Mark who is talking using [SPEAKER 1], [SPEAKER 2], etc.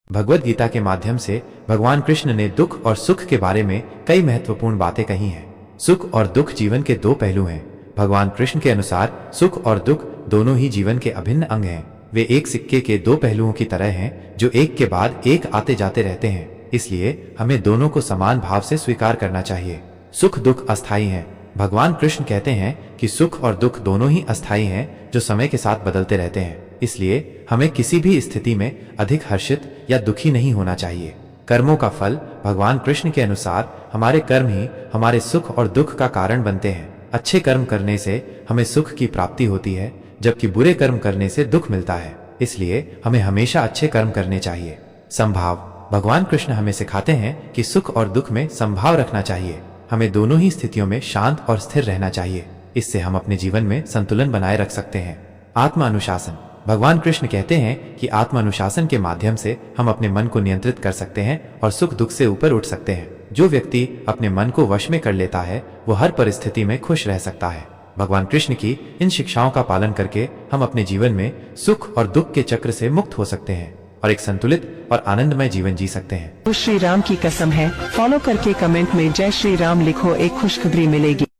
[SPEAKER 1] भगवद गीता के माध्यम से भगवान कृष्ण ने दुख और सुख के बारे में कई महत्वपूर्ण बातें कही हैं। सुख और दुख जीवन के दो पहलू हैं। भगवान कृष्ण के अनुसार सुख और दुख दोनों ही जीवन के अभिन्न अंग हैं। वे एक सिक्के के दो पहलुओं की तरह हैं जो एक के बाद एक आते जाते रहते हैं। इसलिए हमें दोनों को समान भाव से स्वीकार करना चाहिए। सुख दुख अस्थायी हैं। भगवान कृष्ण कहते हैं कि सुख और दुख दोनों ही अस्थायी हैं जो समय के साथ बदलते रहते हैं। इसलिए हमें किसी भी स्थिति में अधिक हर्षित या दुखी नहीं होना चाहिए। कर्मों का फल भगवान कृष्ण के अनुसार हमारे कर्म ही हमारे सुख और दुख का कारण बनते हैं। अच्छे कर्म करने से हमें सुख की प्राप्ति होती है, जबकि बुरे कर्म करने से दुख मिलता है। इसलिए हमें हमेशा अच्छे कर्म करने चाहिए। समभाव भगवान कृष्ण हमें सिखाते हैं कि सुख और दुख में समभाव रखना चाहिए। हमें दोनों ही स्थितियों में शांत और स्थिर रहना चाहिए। इससे हम अपने जीवन में संतुलन बनाए रख सकते हैं। आत्म अनुशासन भगवान कृष्ण कहते हैं कि आत्म अनुशासन के माध्यम से हम अपने मन को नियंत्रित कर सकते हैं और सुख दुख से ऊपर उठ सकते हैं। जो व्यक्ति अपने मन को वश में कर लेता है वो हर परिस्थिति में खुश रह सकता है। भगवान कृष्ण की इन शिक्षाओं का पालन करके हम अपने जीवन में सुख और दुख के चक्र से मुक्त हो सकते हैं और एक संतुलित और आनंदमय जीवन जी सकते हैं।
[SPEAKER 2] श्री राम की कसम है, फॉलो करके कमेंट में जय श्री राम लिखो, एक खुशखबरी मिलेगी।